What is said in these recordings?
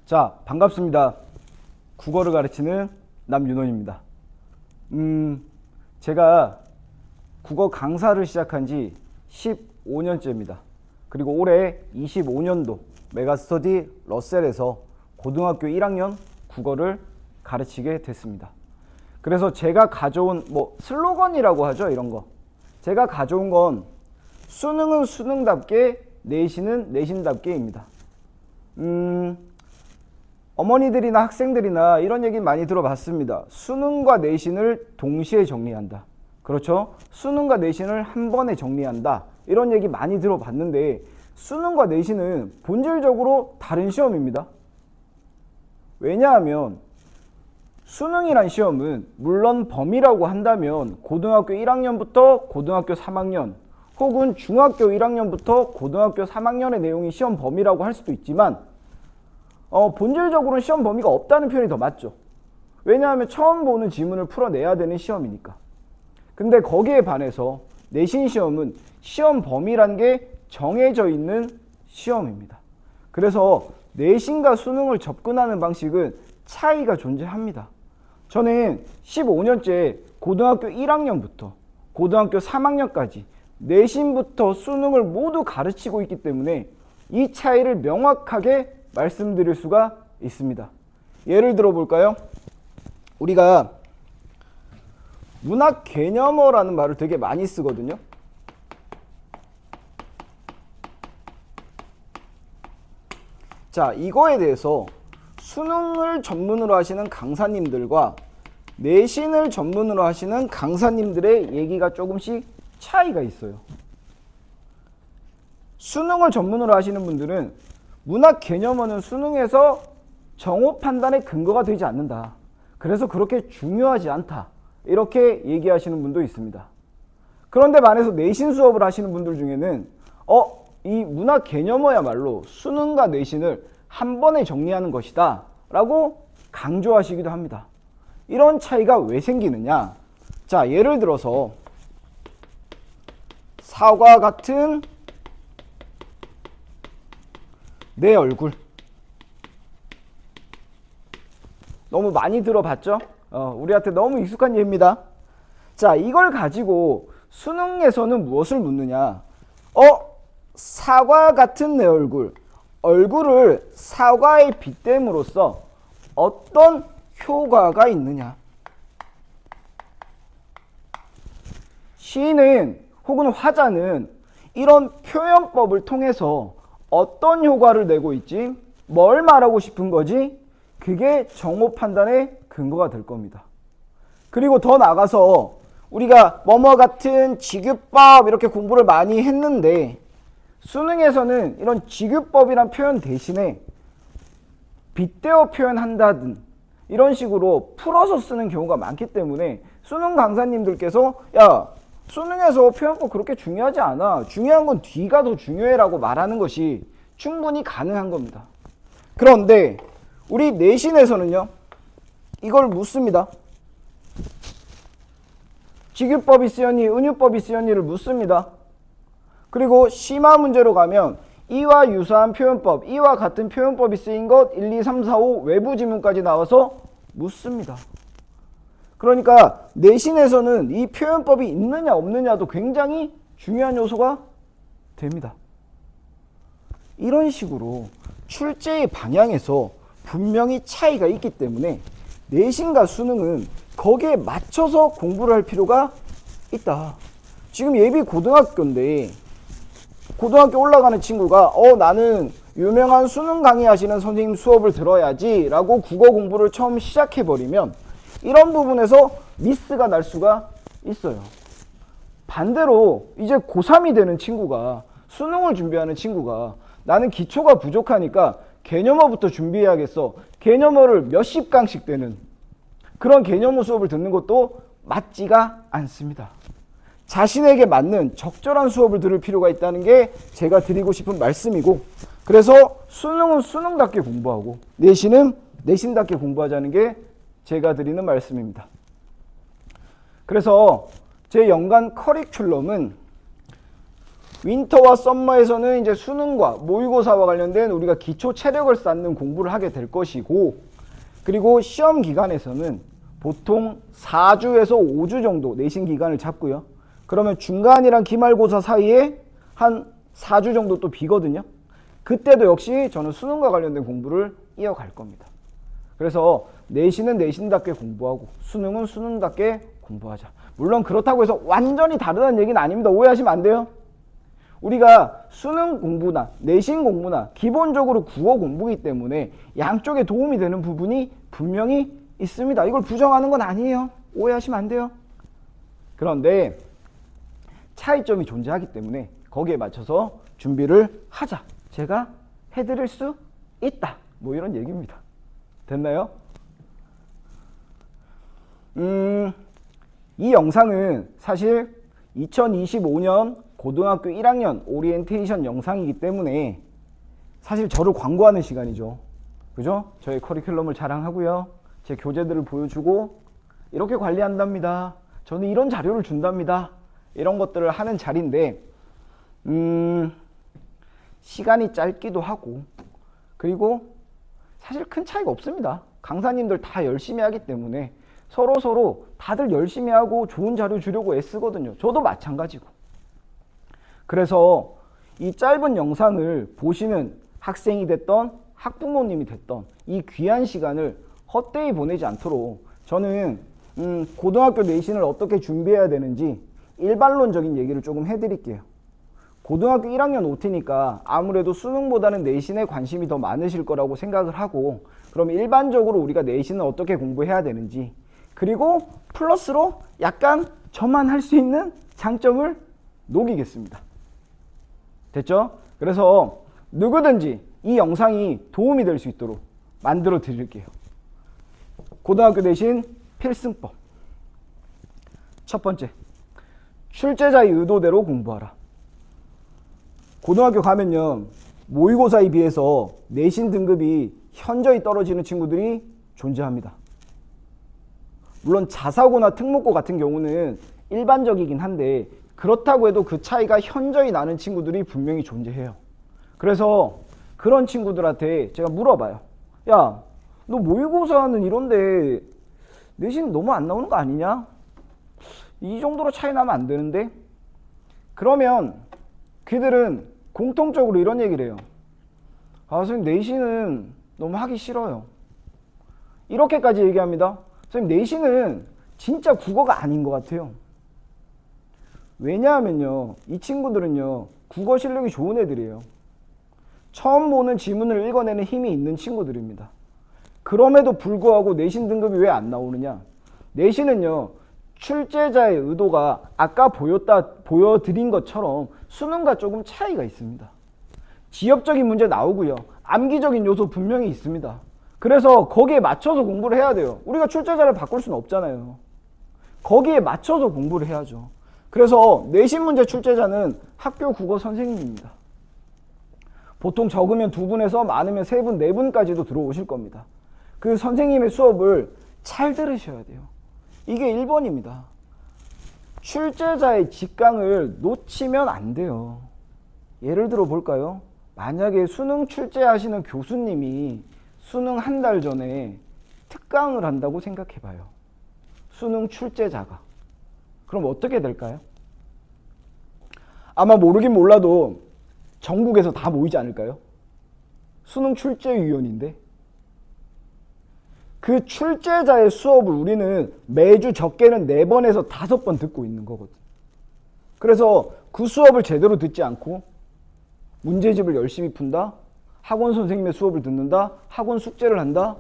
자, 반갑습니다. 국어를 가르치는 남윤원입니다. 제가 국어 강사를 시작한 지 15년째입니다. 그리고 올해 25년도 메가스터디 러셀에서 고등학교 1학년 국어를 가르치게 됐습니다. 그래서 제가 가져온 슬로건이라고 하죠, 이런 거. 제가 가져온 건 수능은 수능답게, 내신은 내신답게입니다. 어머니들이나 학생들이나 이런 얘기 많이 들어봤습니다. 수능과 내신을 동시에 정리한다. 그렇죠? 수능과 내신을 한 번에 정리한다. 이런 얘기 많이 들어봤는데 수능과 내신은 본질적으로 다른 시험입니다. 왜냐하면 수능이란 시험은 물론 범위라고 한다면 고등학교 1학년부터 고등학교 3학년 혹은 중학교 1학년부터 고등학교 3학년의 내용이 시험 범위라고 할 수도 있지만 본질적으로는 시험 범위가 없다는 표현이 더 맞죠. 왜냐하면 처음 보는 지문을 풀어내야 되는 시험이니까. 근데 거기에 반해서 내신 시험은 시험 범위란 게 정해져 있는 시험입니다. 그래서 내신과 수능을 접근하는 방식은 차이가 존재합니다. 저는 15년째 고등학교 1학년부터 고등학교 3학년까지 내신부터 수능을 모두 가르치고 있기 때문에 이 차이를 명확하게 말씀드릴 수가 있습니다. 예를 들어 볼까요? 우리가 문학 개념어라는 말을 되게 많이 쓰거든요. 자, 이거에 대해서 수능을 전문으로 하시는 강사님들과 내신을 전문으로 하시는 강사님들의 얘기가 조금씩 차이가 있어요. 수능을 전문으로 하시는 분들은 문학 개념어는 수능에서 정오 판단의 근거가 되지 않는다. 그래서 그렇게 중요하지 않다. 이렇게 얘기하시는 분도 있습니다. 그런데 반해서 내신 수업을 하시는 분들 중에는 이 문학 개념어야말로 수능과 내신을 한 번에 정리하는 것이다 라고 강조하시기도 합니다. 이런 차이가 왜 생기느냐? 자, 예를 들어서 사과 같은 내 얼굴. 너무 많이 들어봤죠? 우리한테 너무 익숙한 예입니다. 자, 이걸 가지고 수능에서는 무엇을 묻느냐? 사과 같은 내 얼굴. 얼굴을 사과에 빗댐으로써 어떤 효과가 있느냐? 시인은 혹은 화자는 이런 표현법을 통해서 어떤 효과를 내고 있지? 뭘 말하고 싶은 거지? 그게 정오 판단의 근거가 될 겁니다. 그리고 더 나가서 우리가 뭐뭐 같은 직유법 이렇게 공부를 많이 했는데 수능에서는 이런 직유법이란 표현 대신에 빗대어 표현한다든 이런 식으로 풀어서 쓰는 경우가 많기 때문에 수능 강사님들께서 야, 수능에서 표현법 그렇게 중요하지 않아. 중요한 건 뒤가 더 중요해라고 말하는 것이 충분히 가능한 겁니다. 그런데 우리 내신에서는요. 이걸 묻습니다. 직유법이 쓰였니, 은유법이 쓰였니를 묻습니다. 그리고 심화 문제로 가면 이와 유사한 표현법, 이와 같은 표현법이 쓰인 것 1, 2, 3, 4, 5 외부 지문까지 나와서 묻습니다. 그러니까 내신에서는 이 표현법이 있느냐 없느냐도 굉장히 중요한 요소가 됩니다. 이런 식으로 출제의 방향에서 분명히 차이가 있기 때문에 내신과 수능은 거기에 맞춰서 공부를 할 필요가 있다. 지금 예비 고등학교인데 고등학교 올라가는 친구가 나는 유명한 수능 강의하시는 선생님 수업을 들어야지 라고 국어 공부를 처음 시작해버리면 이런 부분에서 미스가 날 수가 있어요. 반대로 이제 고3이 되는 친구가 수능을 준비하는 친구가 나는 기초가 부족하니까 개념어부터 준비해야겠어. 개념어를 몇십 강씩 되는 그런 개념어 수업을 듣는 것도 맞지가 않습니다. 자신에게 맞는 적절한 수업을 들을 필요가 있다는 게 제가 드리고 싶은 말씀이고 그래서 수능은 수능답게 공부하고 내신은 내신답게 공부하자는 게 제가 드리는 말씀입니다. 그래서 제 연간 커리큘럼은 윈터와 썸머에서는 이제 수능과 모의고사와 관련된 우리가 기초 체력을 쌓는 공부를 하게 될 것이고, 그리고 시험 기간에서는 보통 4주에서 5주 정도 내신 기간을 잡고요. 그러면 중간이랑 기말고사 사이에 한 4주 정도 또 비거든요. 그때도 역시 저는 수능과 관련된 공부를 이어갈 겁니다. 그래서 내신은 내신답게 공부하고 수능은 수능답게 공부하자. 물론 그렇다고 해서 완전히 다르다는 얘기는 아닙니다. 오해하시면 안 돼요. 우리가 수능 공부나 내신 공부나 기본적으로 국어 공부이기 때문에 양쪽에 도움이 되는 부분이 분명히 있습니다. 이걸 부정하는 건 아니에요. 오해하시면 안 돼요. 그런데 차이점이 존재하기 때문에 거기에 맞춰서 준비를 하자. 제가 해드릴 수 있다. 뭐 이런 얘기입니다. 됐나요? 이 영상은 사실 2025년 고등학교 1학년 오리엔테이션 영상이기 때문에 사실 저를 광고하는 시간이죠. 그죠? 저의 커리큘럼을 자랑하고요. 제 교재들을 보여주고 이렇게 관리한답니다. 저는 이런 자료를 준답니다. 이런 것들을 하는 자리인데 시간이 짧기도 하고 그리고 사실 큰 차이가 없습니다. 강사님들 다 열심히 하기 때문에 서로 다들 열심히 하고 좋은 자료 주려고 애쓰거든요. 저도 마찬가지고. 그래서 이 짧은 영상을 보시는 학생이 됐던 학부모님이 됐던 이 귀한 시간을 헛되이 보내지 않도록 저는 고등학교 내신을 어떻게 준비해야 되는지 일반론적인 얘기를 조금 해드릴게요. 고등학교 1학년 OT니까 아무래도 수능보다는 내신에 관심이 더 많으실 거라고 생각을 하고, 그럼 일반적으로 우리가 내신을 어떻게 공부해야 되는지, 그리고 플러스로 약간 저만 할 수 있는 장점을 녹이겠습니다. 됐죠? 그래서 누구든지 이 영상이 도움이 될 수 있도록 만들어 드릴게요. 고등학교 내신 필승법. 첫 번째, 출제자의 의도대로 공부하라. 고등학교 가면요, 모의고사에 비해서 내신 등급이 현저히 떨어지는 친구들이 존재합니다. 물론 자사고나 특목고 같은 경우는 일반적이긴 한데 그렇다고 해도 그 차이가 현저히 나는 친구들이 분명히 존재해요. 그래서 그런 친구들한테 제가 물어봐요. 야, 너 모의고사는 이런데 내신 너무 안 나오는 거 아니냐? 이 정도로 차이 나면 안 되는데? 그러면 그들은 공통적으로 이런 얘기를 해요. 아, 선생님 내신은 너무 하기 싫어요. 이렇게까지 얘기합니다. 선생님 내신은 진짜 국어가 아닌 것 같아요. 왜냐하면요, 이 친구들은요 국어 실력이 좋은 애들이에요. 처음 보는 지문을 읽어내는 힘이 있는 친구들입니다. 그럼에도 불구하고 내신 등급이 왜 안 나오느냐? 내신은요, 출제자의 의도가 아까 보여드린 것처럼 수능과 조금 차이가 있습니다. 지엽적인 문제 나오고요, 암기적인 요소 분명히 있습니다. 그래서 거기에 맞춰서 공부를 해야 돼요. 우리가 출제자를 바꿀 수는 없잖아요. 거기에 맞춰서 공부를 해야죠. 그래서 내신 문제 출제자는 학교 국어 선생님입니다. 보통 적으면 2분에서 많으면 3분, 4분까지도 들어오실 겁니다. 그 선생님의 수업을 잘 들으셔야 돼요. 이게 1번입니다. 출제자의 직강을 놓치면 안 돼요. 예를 들어 볼까요? 만약에 수능 출제하시는 교수님이 수능 한 달 전에 특강을 한다고 생각해 봐요. 수능 출제자가. 그럼 어떻게 될까요? 아마 모르긴 몰라도 전국에서 다 모이지 않을까요? 수능 출제위원인데. 그 출제자의 수업을 우리는 매주 적게는 4번에서 5번 듣고 있는 거거든. 그래서 그 수업을 제대로 듣지 않고 문제집을 열심히 푼다, 학원 선생님의 수업을 듣는다, 학원 숙제를 한다,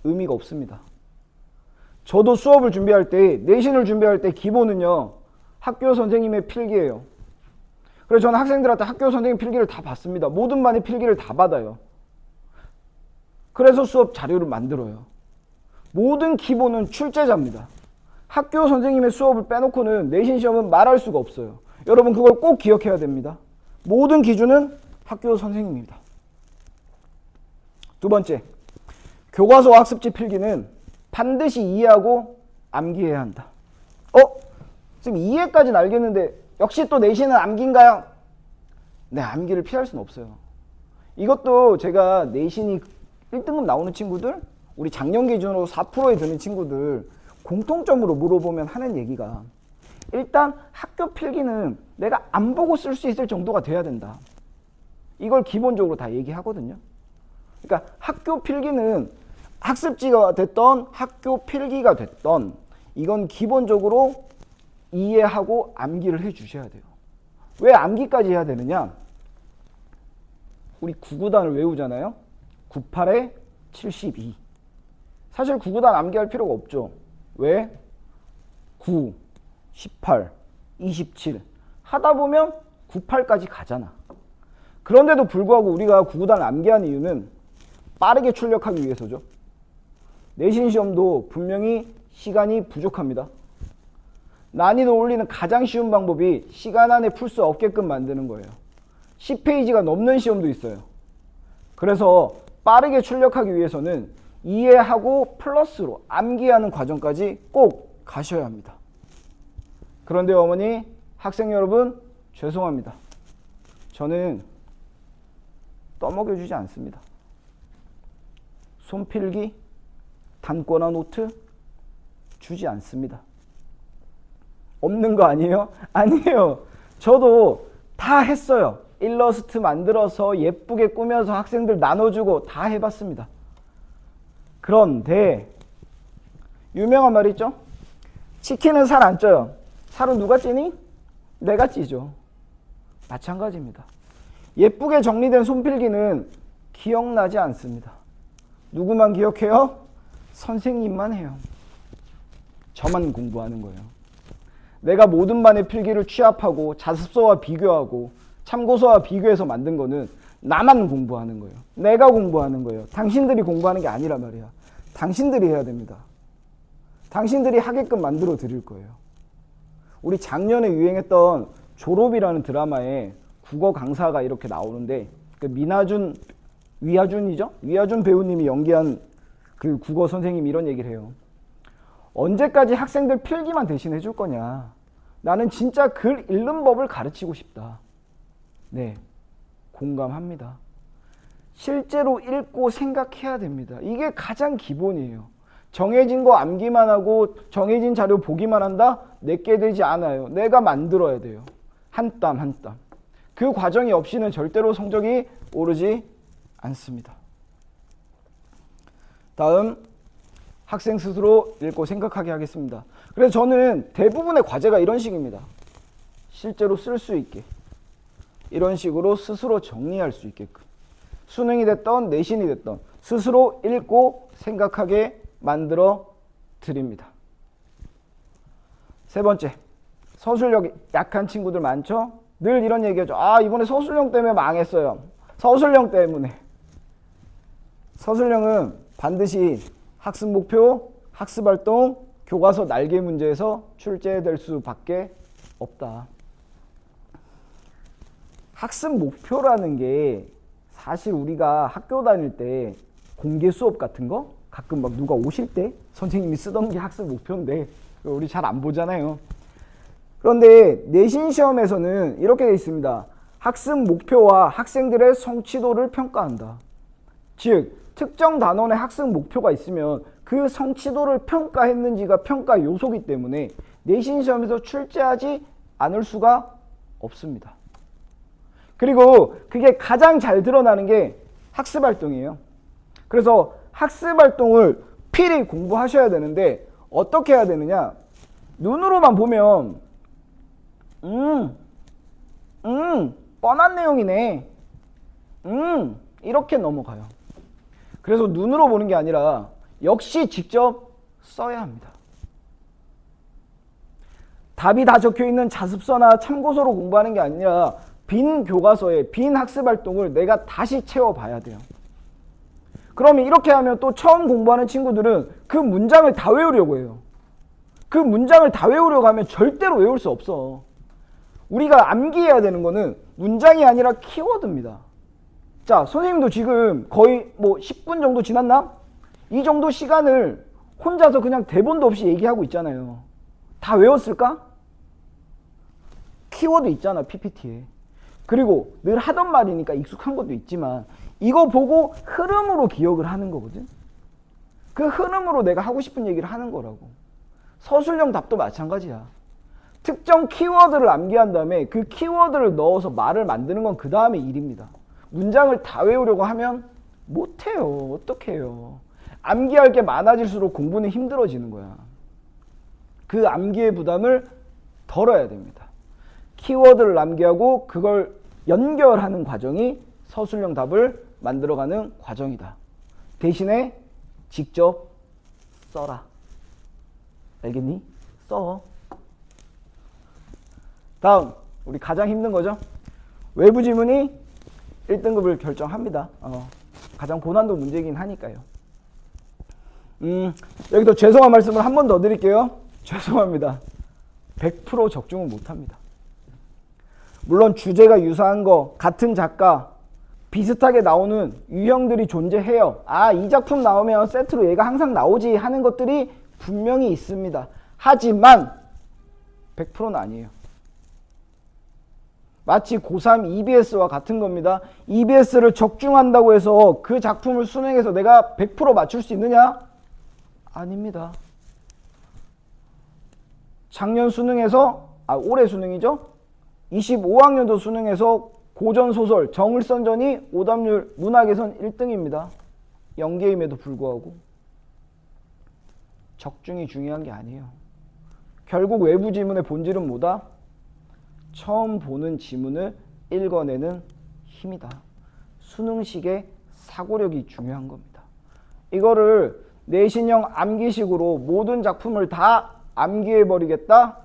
의미가 없습니다. 저도 수업을 준비할 때, 내신을 준비할 때 기본은요, 학교 선생님의 필기예요. 그래서 저는 학생들한테 학교 선생님 필기를 다 받습니다. 모든 반의 필기를 다 받아요. 그래서 수업 자료를 만들어요. 모든 기본은 출제자입니다. 학교 선생님의 수업을 빼놓고는 내신 시험은 말할 수가 없어요. 여러분 그걸 꼭 기억해야 됩니다. 모든 기준은 학교 선생님입니다. 두 번째, 교과서 학습지 필기는 반드시 이해하고 암기해야 한다. 선생님 이해까지는 알겠는데 역시 또 내신은 암기인가요? 네, 암기를 피할 수는 없어요. 이것도 제가 내신이 1등급 나오는 친구들, 우리 작년 기준으로 4%에 드는 친구들 공통점으로 물어보면 하는 얘기가 일단 학교 필기는 내가 안 보고 쓸 수 있을 정도가 돼야 된다. 이걸 기본적으로 다 얘기하거든요. 그러니까 학교 필기는 학습지가 됐던 학교 필기가 됐던 이건 기본적으로 이해하고 암기를 해 주셔야 돼요. 왜 암기까지 해야 되느냐? 우리 9구단을 외우잖아요. 98에 72. 사실 9구단 암기할 필요가 없죠. 왜? 9, 18, 27 하다 보면 98까지 가잖아. 그런데도 불구하고 우리가 9구단을 암기하는 이유는 빠르게 출력하기 위해서죠. 내신 시험도 분명히 시간이 부족합니다. 난이도 올리는 가장 쉬운 방법이 시간 안에 풀 수 없게끔 만드는 거예요. 10페이지가 넘는 시험도 있어요. 그래서 빠르게 출력하기 위해서는 이해하고 플러스로 암기하는 과정까지 꼭 가셔야 합니다. 그런데 어머니, 학생 여러분, 죄송합니다. 저는 떠먹여주지 않습니다. 손필기, 단권화 노트 주지 않습니다. 없는 거 아니에요? 아니에요. 저도 다 했어요. 일러스트 만들어서 예쁘게 꾸며서 학생들 나눠주고 다 해봤습니다. 그런데 유명한 말 있죠? 치킨은 살 안 쪄요. 살은 누가 찌니? 내가 찌죠. 마찬가지입니다. 예쁘게 정리된 손필기는 기억나지 않습니다. 누구만 기억해요? 선생님만 해요. 저만 공부하는 거예요. 내가 모든 반의 필기를 취합하고 자습서와 비교하고 참고서와 비교해서 만든 거는 나만 공부하는 거예요. 내가 공부하는 거예요. 당신들이 공부하는 게 아니란 말이야. 당신들이 해야 됩니다. 당신들이 하게끔 만들어 드릴 거예요. 우리 작년에 유행했던 졸업이라는 드라마에 국어 강사가 이렇게 나오는데 그 위하준이죠? 위하준 배우님이 연기한 그 국어 선생님이 이런 얘기를 해요. 언제까지 학생들 필기만 대신 해줄 거냐. 나는 진짜 글 읽는 법을 가르치고 싶다. 네, 공감합니다. 실제로 읽고 생각해야 됩니다. 이게 가장 기본이에요. 정해진 거 암기만 하고 정해진 자료 보기만 한다? 내게 되지 않아요. 내가 만들어야 돼요. 한 땀 한 땀. 그 과정이 없이는 절대로 성적이 오르지 않습니다. 다음, 학생 스스로 읽고 생각하게 하겠습니다. 그래서 저는 대부분의 과제가 이런 식입니다. 실제로 쓸 수 있게. 이런 식으로 스스로 정리할 수 있게끔. 수능이 됐던 내신이 됐던 스스로 읽고 생각하게 만들어 드립니다. 세 번째, 서술력 약한 친구들 많죠? 늘 이런 얘기하죠. 아, 이번에 서술형 때문에 망했어요. 서술형 때문에. 서술형은 반드시 학습 목표, 학습 활동, 교과서 날개 문제에서 출제될 수밖에 없다. 학습 목표라는 게 사실 우리가 학교 다닐 때 공개 수업 같은 거 가끔 막 누가 오실 때 선생님이 쓰던 게 학습 목표인데 우리 잘 안 보잖아요. 그런데 내신 시험에서는 이렇게 되어 있습니다. 학습 목표와 학생들의 성취도를 평가한다. 즉 특정 단원의 학습 목표가 있으면 그 성취도를 평가했는지가 평가 요소이기 때문에 내신 시험에서 출제하지 않을 수가 없습니다. 그리고 그게 가장 잘 드러나는 게 학습활동이에요. 그래서 학습활동을 필히 공부하셔야 되는데 어떻게 해야 되느냐? 눈으로만 보면 뻔한 내용이네. 이렇게 넘어가요. 그래서 눈으로 보는 게 아니라 역시 직접 써야 합니다. 답이 다 적혀있는 자습서나 참고서로 공부하는 게 아니라 빈 교과서에 빈 학습활동을 내가 다시 채워봐야 돼요. 그러면 이렇게 하면 또 처음 공부하는 친구들은 그 문장을 다 외우려고 해요. 그 문장을 다 외우려고 하면 절대로 외울 수 없어. 우리가 암기해야 되는 거는 문장이 아니라 키워드입니다. 자, 선생님도 지금 거의 뭐 10분 정도 지났나? 이 정도 시간을 혼자서 그냥 대본도 없이 얘기하고 있잖아요. 다 외웠을까? 키워드 있잖아, PPT에. 그리고 늘 하던 말이니까 익숙한 것도 있지만 이거 보고 흐름으로 기억을 하는 거거든. 그 흐름으로 내가 하고 싶은 얘기를 하는 거라고. 서술형 답도 마찬가지야. 특정 키워드를 암기한 다음에 그 키워드를 넣어서 말을 만드는 건 그 다음의 일입니다. 문장을 다 외우려고 하면 못해요. 어떡해요. 암기할 게 많아질수록 공부는 힘들어지는 거야. 그 암기의 부담을 덜어야 됩니다. 키워드를 암기하고 그걸 연결하는 과정이 서술형 답을 만들어가는 과정이다. 대신에 직접 써라. 알겠니? 써. 다음, 우리 가장 힘든 거죠. 외부 지문이 1등급을 결정합니다. 가장 고난도 문제이긴 하니까요. 여기서 죄송한 말씀을 한 번 더 드릴게요. 죄송합니다. 100% 적중은 못합니다. 물론 주제가 유사한 거, 같은 작가, 비슷하게 나오는 유형들이 존재해요. 아, 이 작품 나오면 세트로 얘가 항상 나오지 하는 것들이 분명히 있습니다. 하지만 100%는 아니에요. 마치 고3 EBS와 같은 겁니다. EBS를 적중한다고 해서 그 작품을 수능해서 내가 100% 맞출 수 있느냐? 아닙니다. 작년 수능에서, 올해 수능이죠? 25학년도 수능에서 고전소설 정을선전이 오답률 문학에선 1등입니다. 연계임에도 불구하고. 적중이 중요한 게 아니에요. 결국 외부 지문의 본질은 뭐다? 처음 보는 지문을 읽어내는 힘이다. 수능식의 사고력이 중요한 겁니다. 이거를 내신형 암기식으로 모든 작품을 다 암기해버리겠다?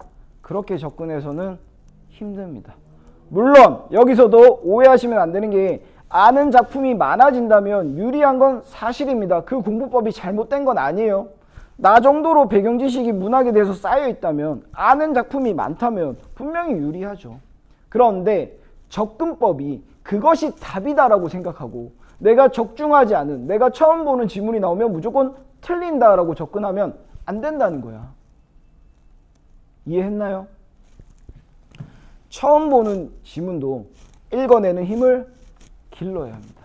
그렇게 접근해서는 힘듭니다. 물론 여기서도 오해하시면 안 되는 게 아는 작품이 많아진다면 유리한 건 사실입니다. 그 공부법이 잘못된 건 아니에요. 나 정도로 배경 지식이 문학에 대해서 쌓여 있다면, 아는 작품이 많다면 분명히 유리하죠. 그런데 접근법이 그것이 답이다라고 생각하고 내가 적중하지 않은, 내가 처음 보는 지문이 나오면 무조건 틀린다라고 접근하면 안 된다는 거야. 이해했나요? 처음 보는 지문도 읽어내는 힘을 길러야 합니다.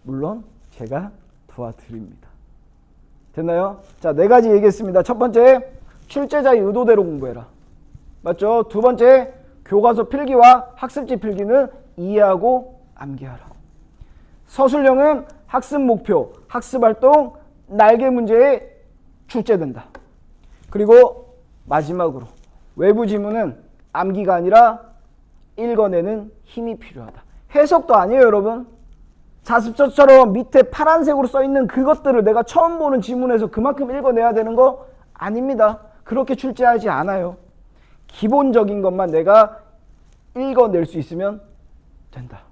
물론 제가 도와드립니다. 됐나요? 자, 4가지 얘기했습니다. 첫 번째, 출제자의 의도대로 공부해라. 맞죠? 두 번째, 교과서 필기와 학습지 필기는 이해하고 암기하라. 서술형은 학습 목표, 학습 활동, 날개 문제에 출제된다. 그리고 마지막으로 외부 지문은 암기가 아니라 읽어내는 힘이 필요하다. 해석도 아니에요, 여러분. 자습서처럼 밑에 파란색으로 써있는 그것들을 내가 처음 보는 지문에서 그만큼 읽어내야 되는 거 아닙니다. 그렇게 출제하지 않아요. 기본적인 것만 내가 읽어낼 수 있으면 된다.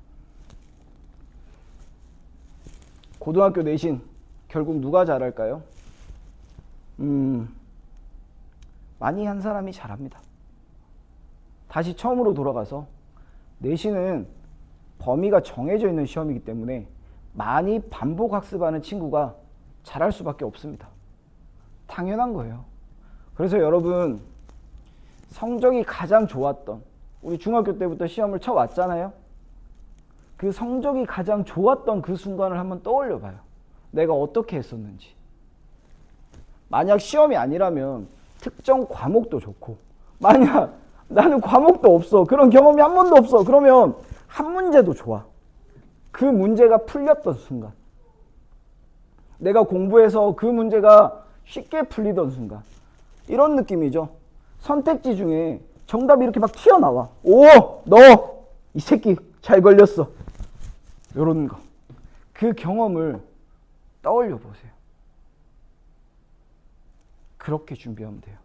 고등학교 내신 결국 누가 잘할까요? 많이 한 사람이 잘합니다. 다시 처음으로 돌아가서 내신은 범위가 정해져 있는 시험이기 때문에 많이 반복 학습하는 친구가 잘할 수밖에 없습니다. 당연한 거예요. 그래서 여러분, 성적이 가장 좋았던, 우리 중학교 때부터 시험을 쳐왔잖아요. 그 성적이 가장 좋았던 그 순간을 한번 떠올려 봐요. 내가 어떻게 했었는지. 만약 시험이 아니라면 특정 과목도 좋고, 만약 나는 과목도 없어, 그런 경험이 한 번도 없어, 그러면 한 문제도 좋아. 그 문제가 풀렸던 순간, 내가 공부해서 그 문제가 쉽게 풀리던 순간, 이런 느낌이죠. 선택지 중에 정답이 이렇게 막 튀어나와. 오! 너! 이 새끼 잘 걸렸어. 이런 거. 그 경험을 떠올려 보세요. 그렇게 준비하면 돼요.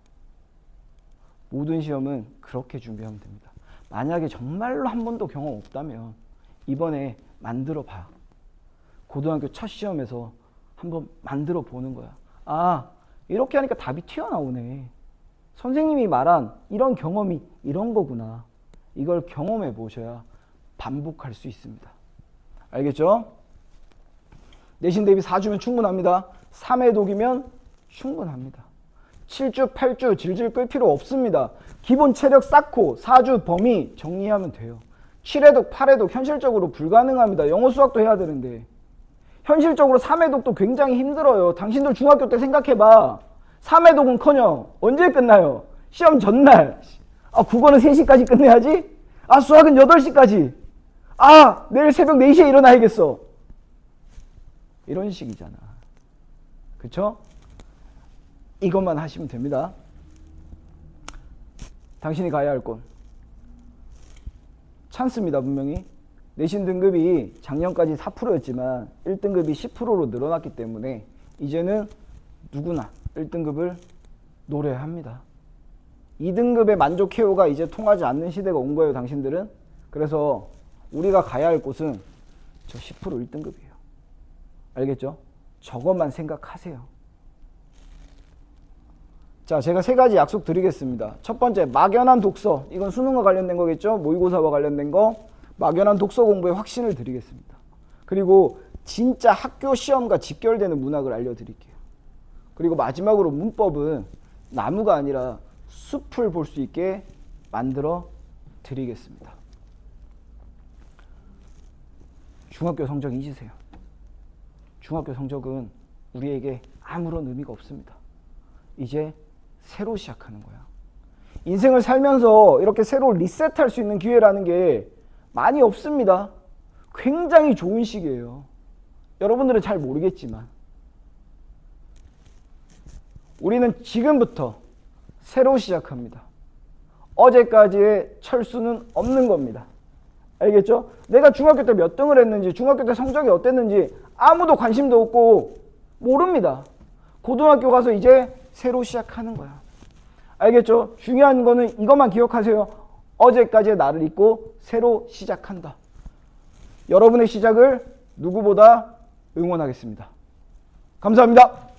모든 시험은 그렇게 준비하면 됩니다. 만약에 정말로 한 번도 경험 없다면 이번에 만들어 봐. 고등학교 첫 시험에서 한번 만들어 보는 거야. 아, 이렇게 하니까 답이 튀어나오네. 선생님이 말한 이런 경험이 이런 거구나. 이걸 경험해 보셔야 반복할 수 있습니다. 알겠죠? 내신 대비 4주면 충분합니다. 3회 독이면 충분합니다. 7주, 8주 질질 끌 필요 없습니다. 기본 체력 쌓고 4주 범위 정리하면 돼요. 7회독, 8회독 현실적으로 불가능합니다. 영어 수학도 해야 되는데. 현실적으로 3회독도 굉장히 힘들어요. 당신들 중학교 때 생각해봐. 3회독은커녕 언제 끝나요? 시험 전날. 아, 국어는 3시까지 끝내야지? 아, 수학은 8시까지. 아, 내일 새벽 4시에 일어나야겠어. 이런 식이잖아. 그쵸? 이것만 하시면 됩니다. 당신이 가야 할 곳. 찬스입니다, 분명히. 내신 등급이 작년까지 4%였지만 1등급이 10%로 늘어났기 때문에 이제는 누구나 1등급을 노려야 합니다. 2등급의 만족해요가 이제 통하지 않는 시대가 온 거예요, 당신들은. 그래서 우리가 가야 할 곳은 저 10% 1등급이에요. 알겠죠? 저것만 생각하세요. 자, 제가 3가지 약속 드리겠습니다. 첫 번째, 막연한 독서. 이건 수능과 관련된 거겠죠? 모의고사와 관련된 거. 막연한 독서 공부에 확신을 드리겠습니다. 그리고 진짜 학교 시험과 직결되는 문학을 알려드릴게요. 그리고 마지막으로 문법은 나무가 아니라 숲을 볼 수 있게 만들어 드리겠습니다. 중학교 성적 잊으세요. 중학교 성적은 우리에게 아무런 의미가 없습니다. 이제 새로 시작하는 거야. 인생을 살면서 이렇게 새로 리셋할 수 있는 기회라는 게 많이 없습니다. 굉장히 좋은 시기예요. 여러분들은 잘 모르겠지만 우리는 지금부터 새로 시작합니다. 어제까지의 철수는 없는 겁니다. 알겠죠? 내가 중학교 때 몇 등을 했는지, 중학교 때 성적이 어땠는지 아무도 관심도 없고 모릅니다. 고등학교 가서 이제 새로 시작하는 거야. 알겠죠? 중요한 거는 이것만 기억하세요. 어제까지의 나를 잊고 새로 시작한다. 여러분의 시작을 누구보다 응원하겠습니다. 감사합니다.